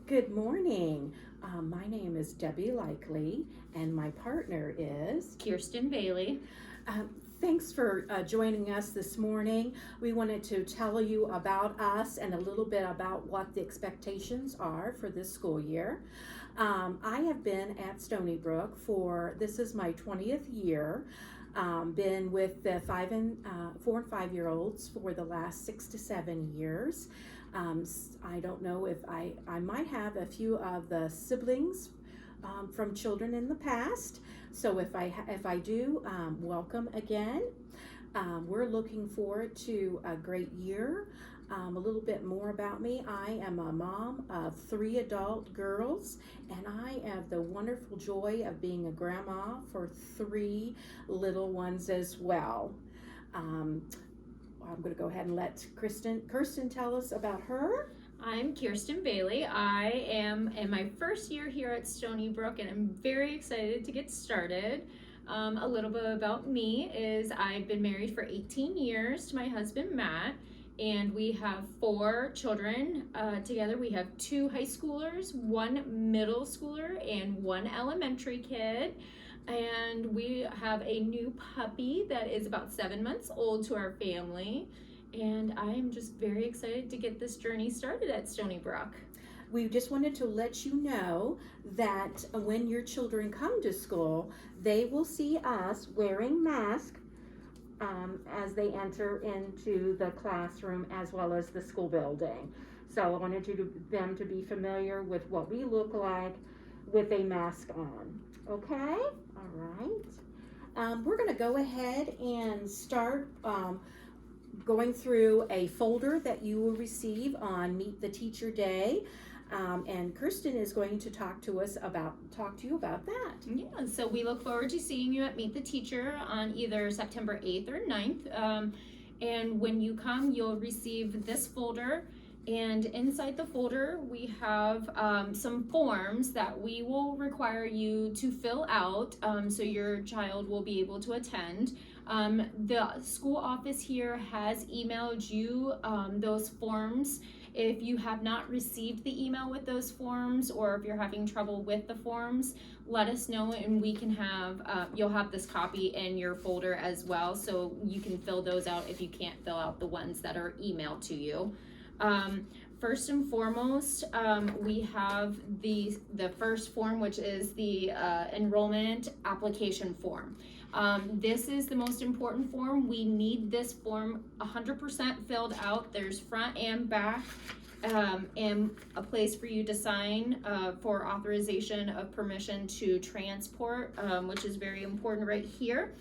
Good morning. My name is Debbie Likely, and my partner is. Kirsten Bailey. Um, Thanks for joining us this morning. We wanted to tell you about us and a little bit about what the expectations are for this school year. I have been at Stony Brook this is my 20th year. Been with the 4 and 5 year olds for the last 6 to 7 years. I don't know if I might have a few of the siblings from children in the past. So if I do, welcome again. We're looking forward to a great year. A little bit more about me. I am a mom of 3 adult girls, and I have the wonderful joy of being a grandma for 3 little ones as well. I'm going to go ahead and let Kirsten tell us about her. I'm Kirsten Bailey. I am in my first year here at Stony Brook, and I'm very excited to get started. A little bit about me is I've been married for 18 years to my husband Matt, and we have 4 children together. We have 2 high schoolers, 1 middle schooler, and 1 elementary kid. And we have a new puppy that is about 7 months old to our family. And I am just very excited to get this journey started at Stony Brook. We just wanted to let you know that when your children come to school, they will see us wearing masks as they enter into the classroom as well as the school building. So I wanted them to be familiar with what we look like with a mask on. Okay? All right. We're going to go ahead and start going through a folder that you will receive on Meet the Teacher Day. And Kirsten is going to talk to you about that. Yeah, so we look forward to seeing you at Meet the Teacher on either September 8th or 9th. And when you come, you'll receive this folder. And inside the folder, we have some forms that we will require you to fill out so your child will be able to attend. The school office here has emailed you those forms. If you have not received the email with those forms, or if you're having trouble with the forms, let us know and we can you'll have this copy in your folder as well, so you can fill those out if you can't fill out the ones that are emailed to you. First and foremost, we have the first form, which is the enrollment application form. This is the most important form. We need this form 100% filled out. There's front and back, and a place for you to sign for authorization of permission to transport, which is very important right here.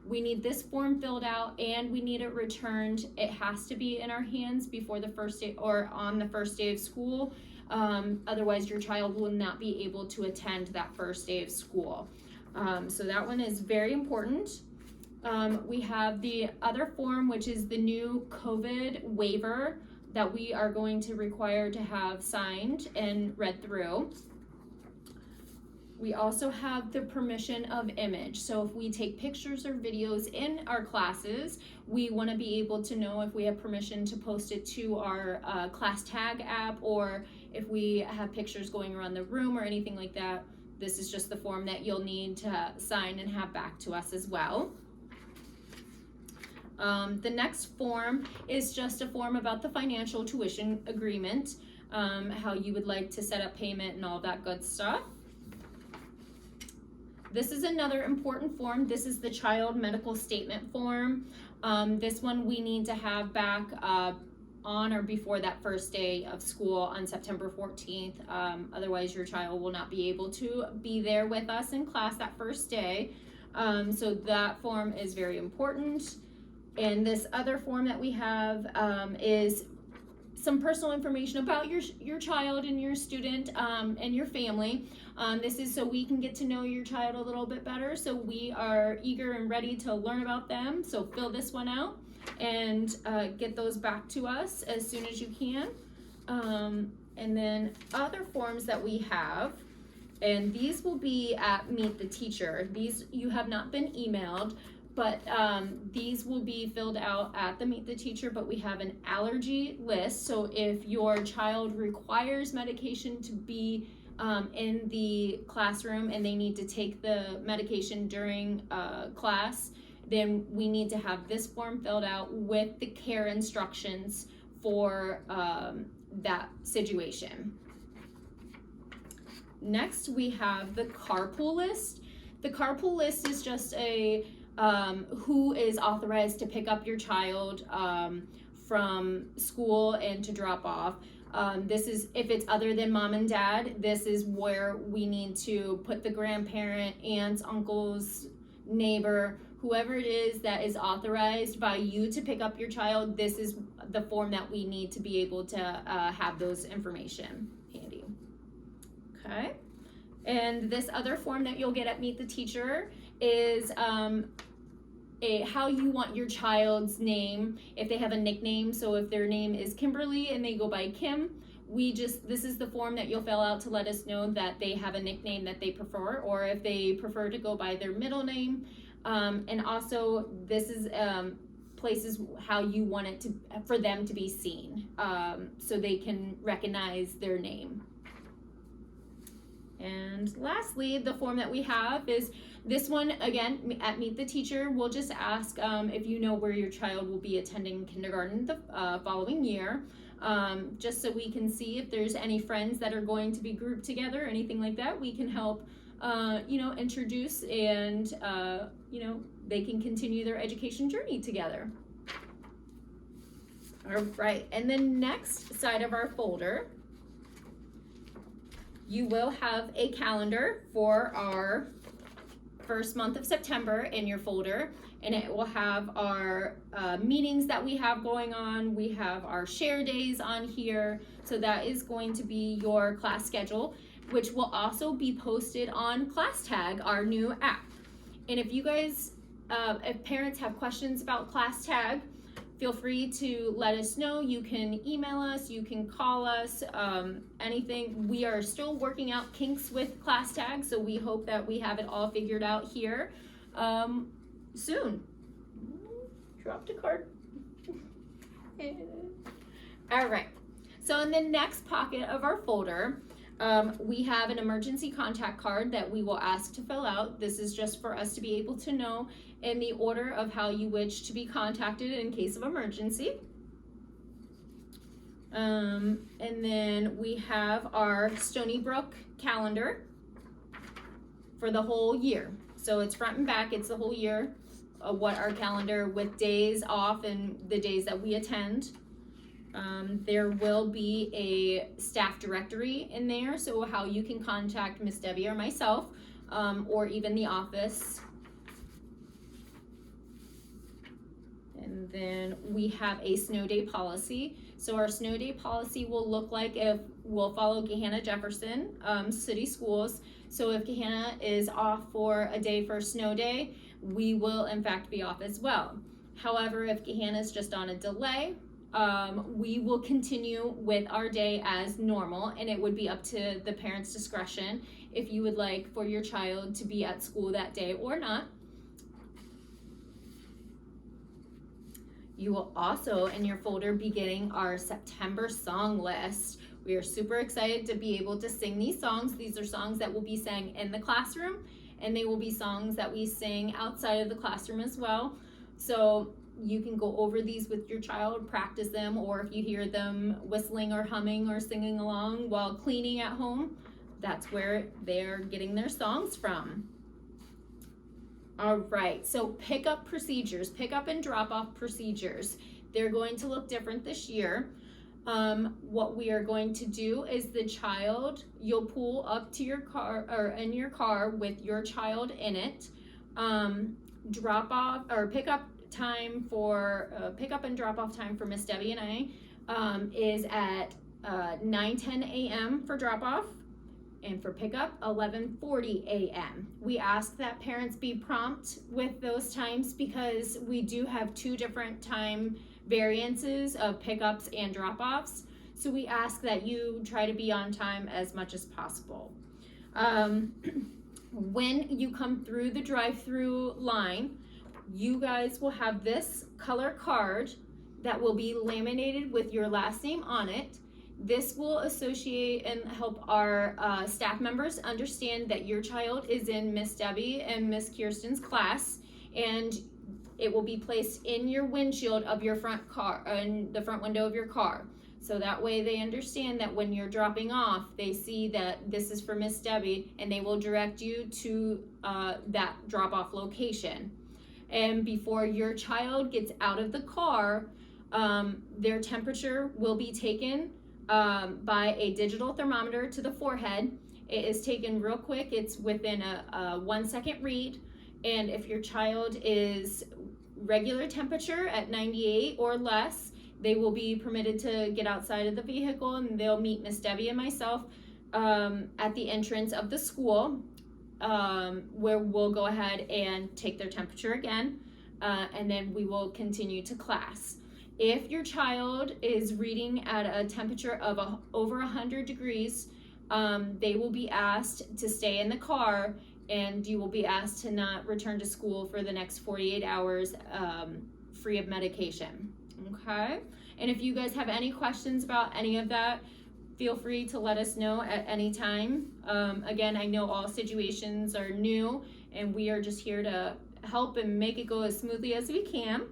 We need this form filled out and we need it returned. It has to be in our hands before the first day or on the first day of school. Otherwise, your child will not be able to attend that first day of school. So that one is very important. We have the other form, which is the new COVID waiver that we are going to require to have signed and read through. We also have the permission of image. So if we take pictures or videos in our classes, we want to be able to know if we have permission to post it to our class tag app, or if we have pictures going around the room or anything like that. This is just the form that you'll need to sign and have back to us as well. The next form is just a form about the financial tuition agreement, how you would like to set up payment and all that good stuff. This is another important form. This is the child medical statement form. This one we need to have back on or before that first day of school on September 14th. Otherwise, your child will not be able to be there with us in class that first day. So that form is very important. And this other form that we have is some personal information about your child and your student and your family. This is so we can get to know your child a little bit better. So we are eager and ready to learn about them. So fill this one out and get those back to us as soon as you can. And then other forms that we have, and these will be at Meet the Teacher. These you have not been emailed. but these will be filled out at the Meet the Teacher, but we have an allergy list. So if your child requires medication to be in the classroom and they need to take the medication during class, then we need to have this form filled out with the care instructions for that situation. Next, we have the carpool list. The carpool list is just a who is authorized to pick up your child from school and to drop off. This is, if it's other than mom and dad, this is where we need to put the grandparent, aunts, uncles, neighbor, whoever it is that is authorized by you to pick up your child. This is the form that we need to be able to have those information handy. Okay. And this other form that you'll get at Meet the Teacher is how you want your child's name, if they have a nickname. So if their name is Kimberly and they go by Kim, this is the form that you'll fill out to let us know that they have a nickname that they prefer, or if they prefer to go by their middle name. And also this is places how you want it to, for them to be seen, so they can recognize their name. And lastly, the form that we have is this one. Again, at Meet the Teacher, we'll just ask if you know where your child will be attending kindergarten the following year, just so we can see if there's any friends that are going to be grouped together, anything like that. We can help, introduce, and, they can continue their education journey together. All right, and the next side of our folder, you will have a calendar for our first month of September in your folder, and it will have our meetings that we have going on. We have our share days on here, so that is going to be your class schedule, which will also be posted on ClassTag, our new app. And if you guys, if parents have questions about ClassTag, feel free to let us know. You can email us, you can call us, anything. We are still working out kinks with ClassTag, so we hope that we have it all figured out here soon. Dropped a card. All right, so in the next pocket of our folder, we have an emergency contact card that we will ask to fill out. This is just for us to be able to know in the order of how you wish to be contacted in case of emergency. And then we have our Stony Brook calendar for the whole year. So it's front and back, it's the whole year of what our calendar with days off and the days that we attend. There will be a staff directory in there, so how you can contact Miss Debbie or myself, or even the office. And then we have a snow day policy. So our snow day policy will look like if we'll follow Gahanna Jefferson City Schools. So if Gahanna is off for a day for a snow day, we will in fact be off as well. However, if Gahanna is just on a delay, we will continue with our day as normal, and it would be up to the parent's discretion if you would like for your child to be at school that day or not. You will also in your folder be getting our September song list. We are super excited to be able to sing these songs. These are songs that will be sang in the classroom, and they will be songs that we sing outside of the classroom as well. So you can go over these with your child, practice them, or if you hear them whistling or humming or singing along while cleaning at home, that's where they're getting their songs from. All right, so pickup procedures, pickup and drop-off procedures. They're going to look different this year. What we are going to do is the child, you'll pull up to your car or in your car with your child in it. Drop off or pickup time for pickup and drop off time for Miss Debbie and I is at 9:10 a.m. for drop off, and for pickup 11:40 a.m. We ask that parents be prompt with those times because we do have two different time variances of pickups and drop offs, so we ask that you try to be on time as much as possible. When you come through the drive-through line, you guys will have this color card that will be laminated with your last name on it. This will associate and help our staff members understand that your child is in Miss Debbie and Miss Kirsten's class, and it will be placed in your windshield of your front car, in the front window of your car. So that way they understand that when you're dropping off, they see that this is for Miss Debbie, and they will direct you to that drop-off location. And before your child gets out of the car, their temperature will be taken by a digital thermometer to the forehead. It is taken real quick. It's within a 1 second read. And if your child is regular temperature at 98 or less, they will be permitted to get outside of the vehicle, and they'll meet Miss Debbie and myself at the entrance of the school, where we'll go ahead and take their temperature again, and then we will continue to class. If your child is reading at a temperature of over 100 degrees, they will be asked to stay in the car, and you will be asked to not return to school for the next 48 hours free of medication. Okay? And if you guys have any questions about any of that, feel free to let us know at any time. Again, I know all situations are new, and we are just here to help and make it go as smoothly as we can.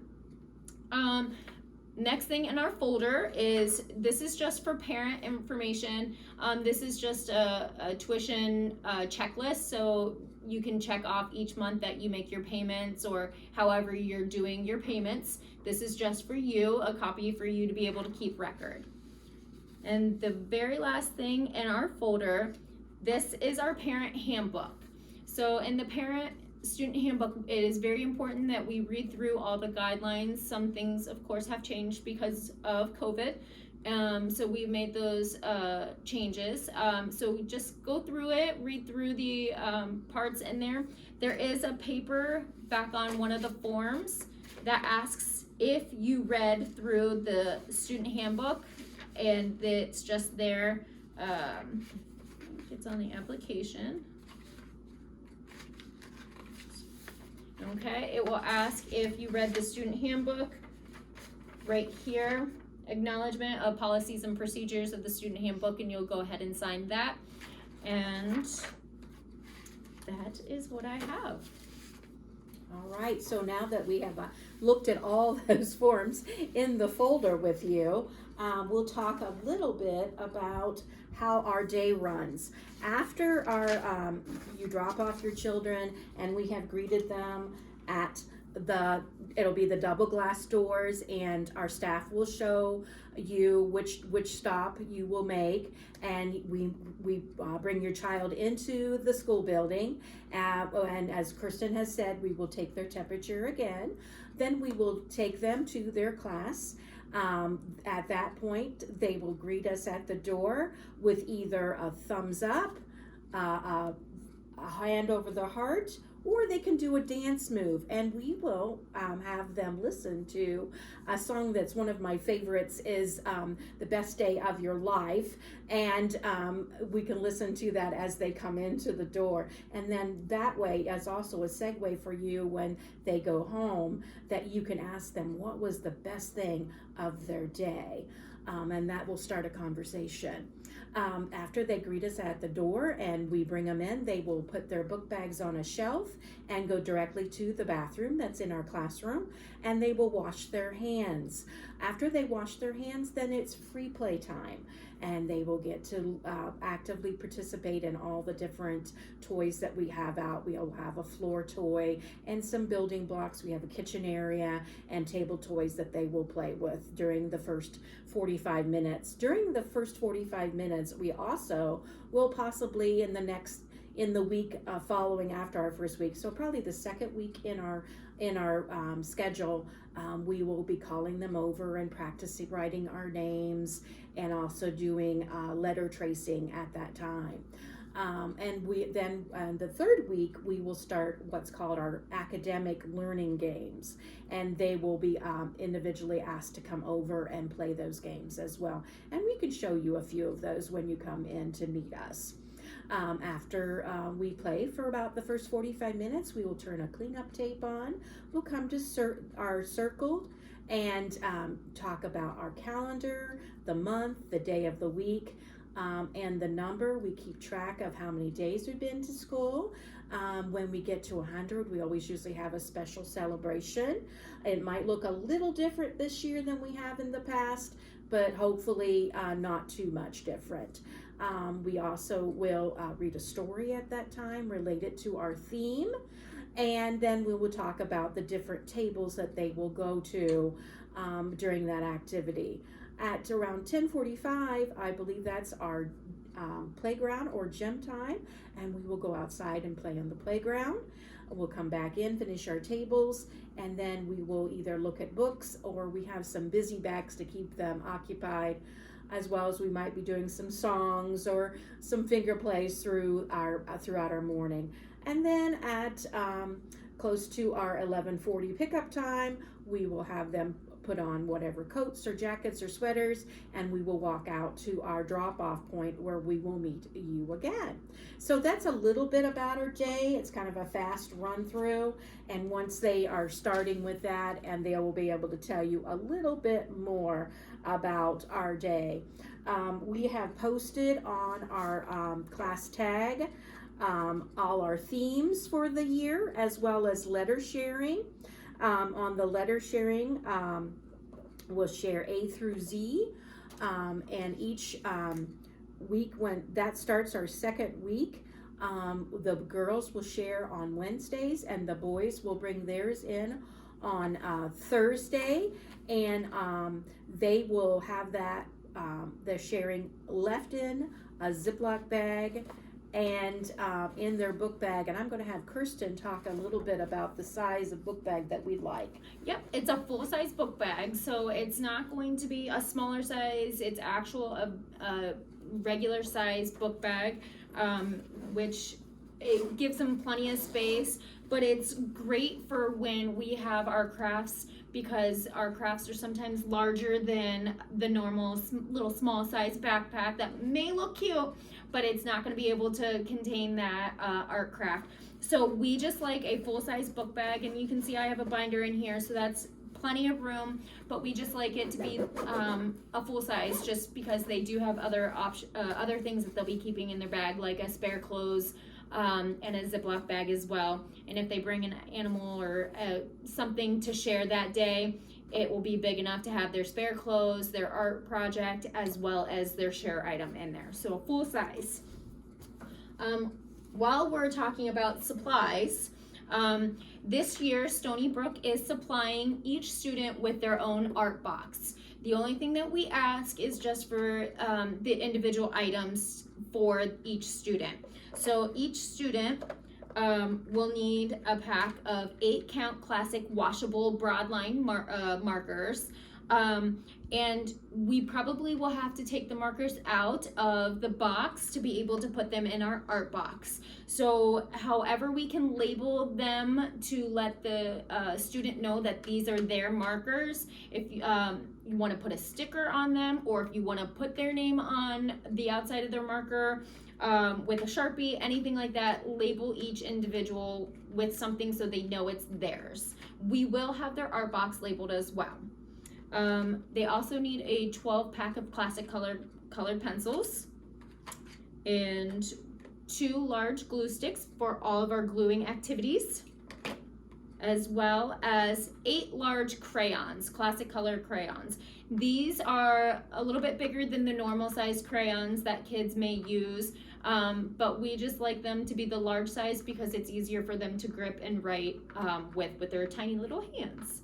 Next thing in our folder is, this is just for parent information. This is just a tuition checklist, so you can check off each month that you make your payments, or however you're doing your payments. This is just for you, a copy for you to be able to keep record. And the very last thing in our folder, this is our parent handbook. So in the parent student handbook, it is very important that we read through all the guidelines. Some things, of course, have changed because of COVID. So we made those changes. So we just go through it, read through the parts in there. There is a paper back on one of the forms that asks if you read through the student handbook, and it's just there. It's on the application. Okay, it will ask if you read the student handbook right here. Acknowledgement of policies and procedures of the student handbook, and you'll go ahead and sign that. And that is what I have. All right, so now that we have looked at all those forms in the folder with you, we'll talk a little bit about how our day runs. After our you drop off your children, and we have greeted them at it'll be the double glass doors, and our staff will show you which stop you will make, and we bring your child into the school building, and as Kirsten has said, we will take their temperature again. Then we will take them to their class. At that point, they will greet us at the door with either a thumbs up, a hand over the heart, or they can do a dance move, and we will have them listen to a song that's one of my favorites, is The Best Day of Your Life, and we can listen to that as they come into the door. And then that way is also a segue for you when they go home, that you can ask them what was the best thing of their day, and that will start a conversation. After they greet us at the door and we bring them in, they will put their book bags on a shelf and go directly to the bathroom that's in our classroom, and they will wash their hands. After they wash their hands, then it's free play time, and they will get to actively participate in all the different toys that we have out. We'll have a floor toy and some building blocks. We have a kitchen area and table toys that they will play with during the first 45 minutes. During the first 45 minutes, we also will possibly in the week following after our first week, so probably the second week in our schedule, we will be calling them over and practicing writing our names, and also doing letter tracing at that time. And the third week, we will start what's called our academic learning games, and they will be individually asked to come over and play those games as well. And we can show you a few of those when you come in to meet us. After we play for about the first 45 minutes, we will turn a cleanup tape on. We'll come to our circle and talk about our calendar, the month, the day of the week, and the number. We keep track of how many days we've been to school. When we get to 100, we always usually have a special celebration. It might look a little different this year than we have in the past, but hopefully not too much different. We also will read a story at that time related to our theme, and then we will talk about the different tables that they will go to during that activity. At around 10:45, I believe that's our playground or gym time, and we will go outside and play on the playground. We'll come back in, finish our tables, and then we will either look at books or we have some busy bags to keep them occupied, as well as we might be doing some songs or some finger plays throughout our morning. And then at close to our 11:40 pickup time, we will have them put on whatever coats or jackets or sweaters, and we will walk out to our drop-off point where we will meet you again. So that's a little bit about our day. It's kind of a fast run through, and once they are starting with that, and they will be able to tell you a little bit more about our day. We have posted on our class tag all our themes for the year, as well as letter sharing. On the letter sharing, we'll share A through Z, and each week, when that starts our second week, the girls will share on Wednesdays, and the boys will bring theirs in on Thursday, and they will have that they're sharing left in a Ziploc bag and in their book bag. And I'm going to have Kirsten talk a little bit about the size of book bag that we'd like. Yep, it's a full-size book bag, so it's not going to be a smaller size. It's actual a regular size book bag, which it gives them plenty of space, but it's great for when we have our crafts, because our crafts are sometimes larger than the normal little small size backpack that may look cute, but it's not going to be able to contain that art craft. So we just like a full-size book bag, and you can see I have a binder in here, so that's plenty of room, but we just like it to be a full size, just because they do have other things that they'll be keeping in their bag, like a spare clothes and a Ziploc bag as well. And if they bring an animal or something to share that day, it will be big enough to have their spare clothes, their art project, as well as their share item in there. So a full size. While we're talking about supplies, this year Stony Brook is supplying each student with their own art box. The only thing that we ask is just for the individual items for each student. So each student will need a pack of 8-count classic washable broadline markers. And we probably will have to take the markers out of the box to be able to put them in our art box. So however we can label them to let the student know that these are their markers, if you want to put a sticker on them, or if you want to put their name on the outside of their marker with a Sharpie, anything like that, label each individual with something so they know it's theirs. We will have their art box labeled as well. They also need a 12 pack of classic colored pencils and 2 large glue sticks for all of our gluing activities, as well as 8 large crayons, classic colored crayons. These are a little bit bigger than the normal size crayons that kids may use, but we just like them to be the large size because it's easier for them to grip and write with their tiny little hands.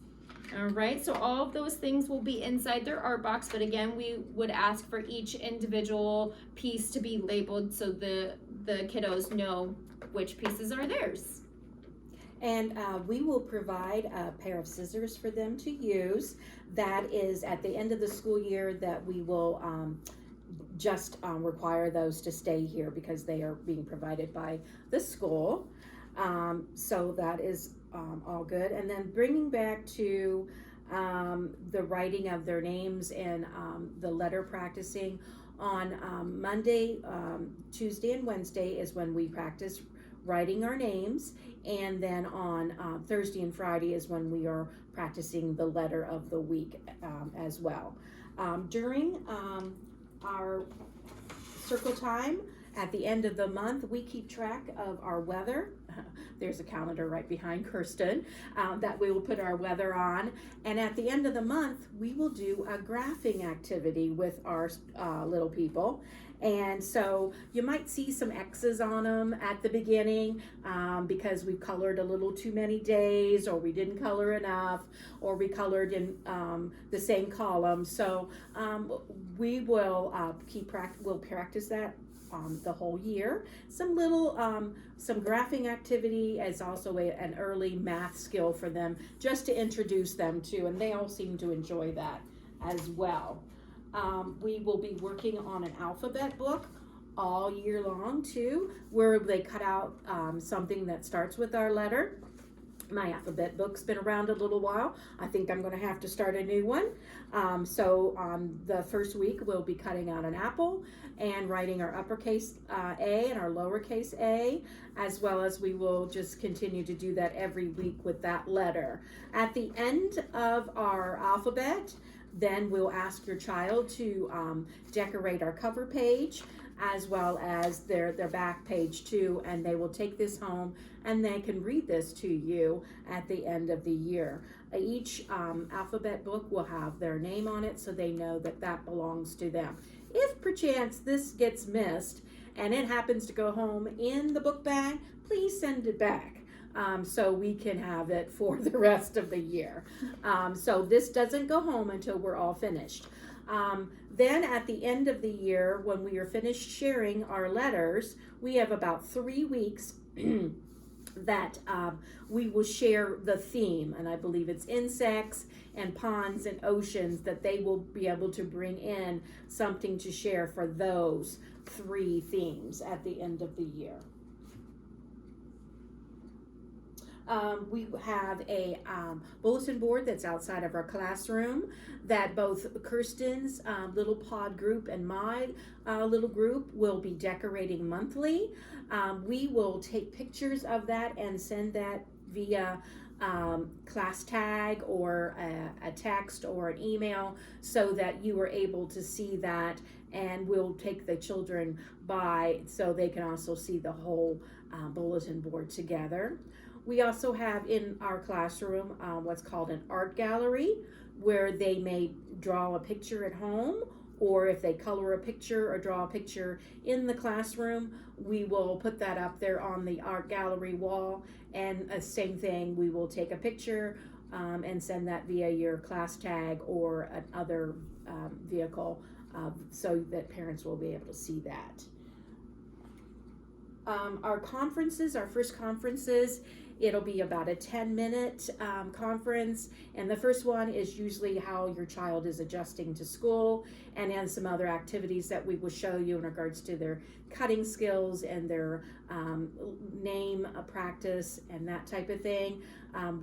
All right, so all of those things will be inside their art box, but again, we would ask for each individual piece to be labeled so the kiddos know which pieces are theirs. And we will provide a pair of scissors for them to use. That is at the end of the school year that we will just require those to stay here because they are being provided by the school. So that is all good. And then bringing back to the writing of their names and the letter practicing, On Monday, Tuesday, and Wednesday is when we practice writing our names, and then on Thursday and Friday is when we are practicing the letter of the week as well. During our circle time at the end of the month, we keep track of our weather. There's a calendar right behind Kirsten that we will put our weather on. And at the end of the month, we will do a graphing activity with our little people. And so you might see some X's on them at the beginning because we colored a little too many days, or we didn't color enough, or we colored in the same column. So we will we'll practice that the whole year. Some little some graphing activity is also an early math skill for them, just to introduce them to, and they all seem to enjoy that as well. We will be working on an alphabet book all year long too, where they cut out something that starts with our letter. My alphabet book's been around a little while. I think I'm going to have to start a new one. So on the first week, we'll be cutting out an apple and writing our uppercase A and our lowercase a, as well as we will just continue to do that every week with that letter. At the end of our alphabet, then we'll ask your child to decorate our cover page as well as their back page too, and they will take this home and they can read this to you at the end of the year. Each alphabet book will have their name on it, so they know that that belongs to them. If perchance this gets missed and it happens to go home in the book bag, please send it back. So we can have it for the rest of the year. So this doesn't go home until we're all finished. Then at the end of the year, when we are finished sharing our letters, we have about 3 weeks that we will share the theme, and I believe it's insects and ponds and oceans, that they will be able to bring in something to share for those 3 themes at the end of the year. We have a bulletin board that's outside of our classroom that both Kirsten's little pod group and my little group will be decorating monthly. We will take pictures of that and send that via class tag or a text or an email, so that you are able to see that, and we'll take the children by so they can also see the whole bulletin board together. We also have in our classroom what's called an art gallery, where they may draw a picture at home, or if they color a picture or draw a picture in the classroom, we will put that up there on the art gallery wall. And same thing, we will take a picture and send that via your class tag or another vehicle so that parents will be able to see that. Our conferences, our first conferences, it'll be about a 10-minute conference, and the first one is usually how your child is adjusting to school, and then some other activities that we will show you in regards to their cutting skills and their name practice and that type of thing.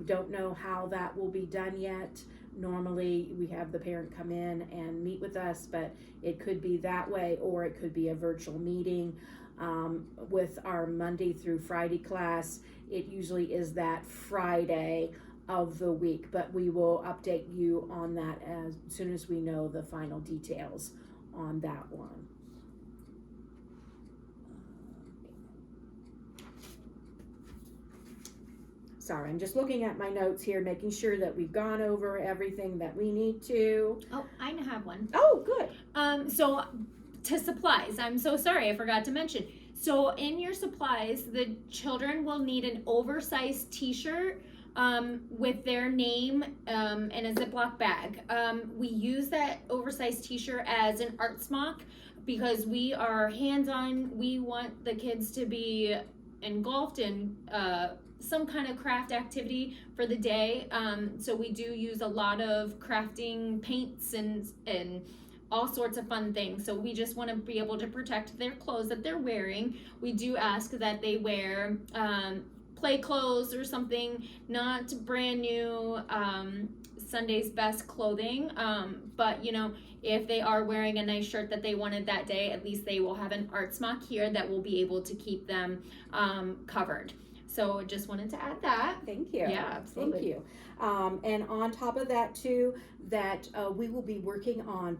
Don't know how that will be done yet. Normally we have the parent come in and meet with us, but it could be that way, or it could be a virtual meeting. With our Monday through Friday class, it usually is that Friday of the week, but we will update you on that as soon as we know the final details on that one. Sorry, I'm just looking at my notes here, making sure that we've gone over everything that we need to. Oh, I have one. Oh, good. So to supplies, I'm so sorry, I forgot to mention. So in your supplies, the children will need an oversized t-shirt with their name and a Ziploc bag. We use that oversized t-shirt as an art smock because we are hands-on. We want the kids to be engulfed in some kind of craft activity for the day. So we do use a lot of crafting paints and all sorts of fun things. So we just want to be able to protect their clothes that they're wearing. We do ask that they wear play clothes or something, not brand new Sunday's best clothing. But you know, if they are wearing a nice shirt that they wanted that day, at least they will have an art smock here that will be able to keep them covered. So just wanted to add that. Thank you. Yeah, absolutely. Thank you. And on top of that too, that we will be working on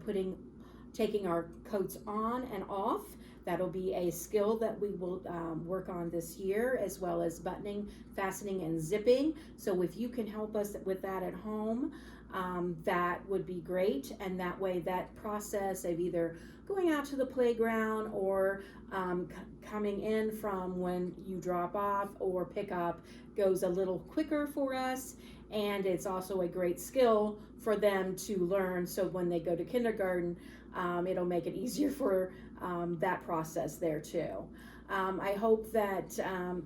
taking our coats on and off. That'll be a skill that we will work on this year, as well as buttoning, fastening, and zipping. So if you can help us with that at home, that would be great. And that way, that process of either going out to the playground or coming in from when you drop off or pick up goes a little quicker for us. And it's also a great skill for them to learn. So when they go to kindergarten, it'll make it easier for that process there too. I hope that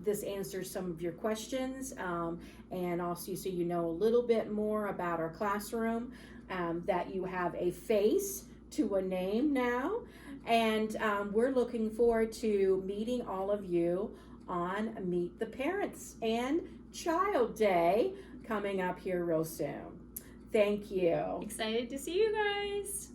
this answers some of your questions, and also so you know a little bit more about our classroom, that you have a face to a name now, and we're looking forward to meeting all of you on Meet the Parents and Child Day coming up here real soon. Thank you. Excited to see you guys.